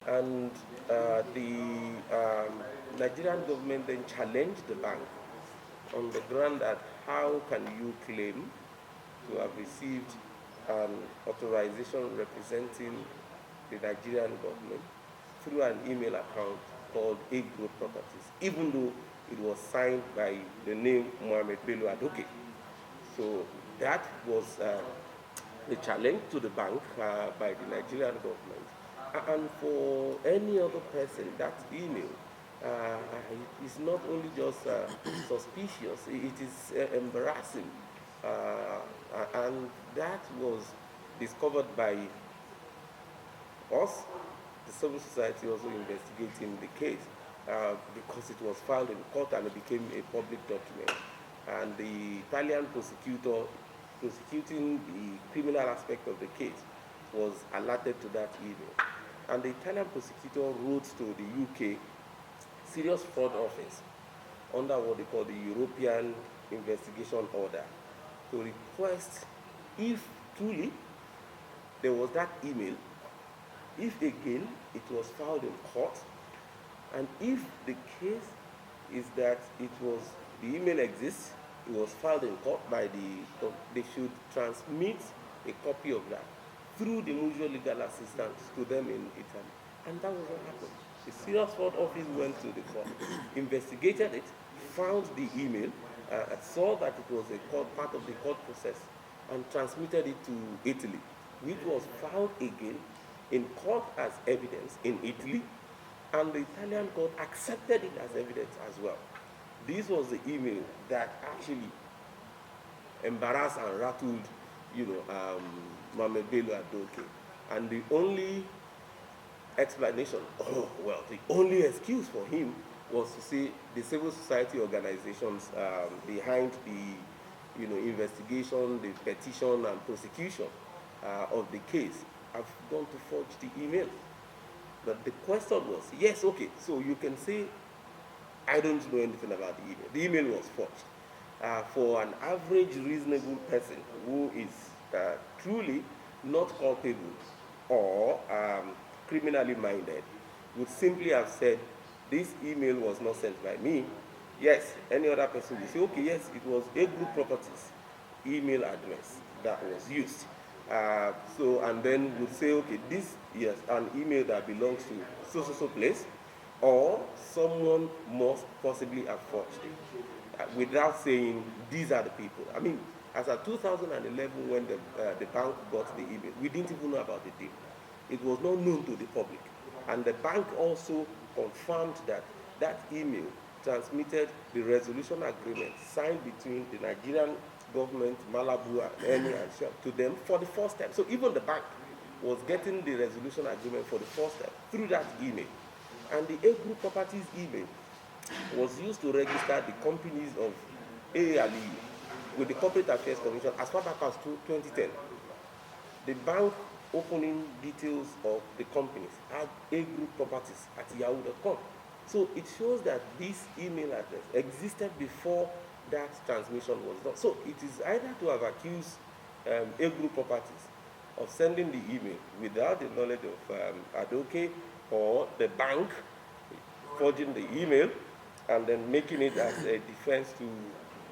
And the Nigerian government then challenged the bank on the ground that how can you claim to have received an authorization representing the Nigerian government through an email account called A Growth Properties, even though it was signed by the name Mohammed Bello Adoke. So that was a challenge to the bank by the Nigerian government. And for any other person, that email is not only just suspicious, it is embarrassing. And that was discovered by us, the civil society, also investigating the case because it was filed in court and it became a public document. And the Italian prosecutor prosecuting the criminal aspect of the case was alerted to that email. And the Italian prosecutor wrote to the UK Serious Fraud Office under what they call the European Investigation Order to request if truly there was that email, if again it was filed in court, and if the case is that the email exists, it was filed in court by they should transmit a copy of that through the mutual legal assistance to them in Italy. And that was what happened. The Serious Fraud Office went to the court, investigated it, found the email, saw that it was part of the court process, and transmitted it to Italy, which was filed again in court as evidence in Italy, and the Italian court accepted it as evidence as well. This was the email that actually embarrassed and rattled, Mohammed Bello Adoke. And the only explanation, the only excuse for him was to say the civil society organizations behind the, investigation, the petition and prosecution of the case have gone to forge the email. But the question was, yes, okay, so you can say, I don't know anything about the email. The email was forged. For an average reasonable person who is truly not culpable or criminally minded would simply have said, this email was not sent by me. Yes, any other person would say, okay, yes, it was A Group Properties email address that was used. And then would say, okay, this is an email that belongs to so place, or someone must possibly have forged it, without saying these are the people. I mean, as of 2011, when the bank got the email, we didn't even know about the deal. It was not known to the public. And the bank also confirmed that that email transmitted the resolution agreement signed between the Nigerian government, Malabu, and Shell to them for the first time. So even the bank was getting the resolution agreement for the first time through that email. And the A Group Properties email was used to register the companies of AALE with the Corporate Affairs Commission as far back as 2010. The bank opening details of the companies had A Group Properties at yahoo.com. So it shows that this email address existed before that transmission was done. So it is either to have accused A Group Properties of sending the email without the knowledge of Adoke, or the bank forging the email and then making it as a defense to.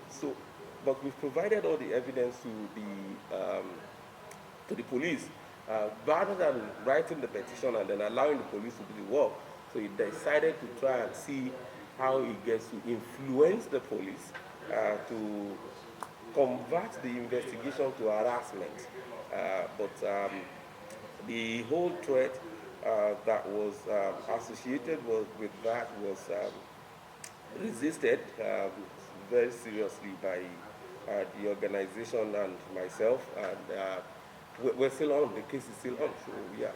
So, but we've provided all the evidence to the police, rather than writing the petition and then allowing the police to do the work. So he decided to try and see how he gets to influence the police to convert the investigation to harassment. But the whole threat that was associated with that was resisted very seriously by the organization and myself, and we're still on. The case is still on. So yeah.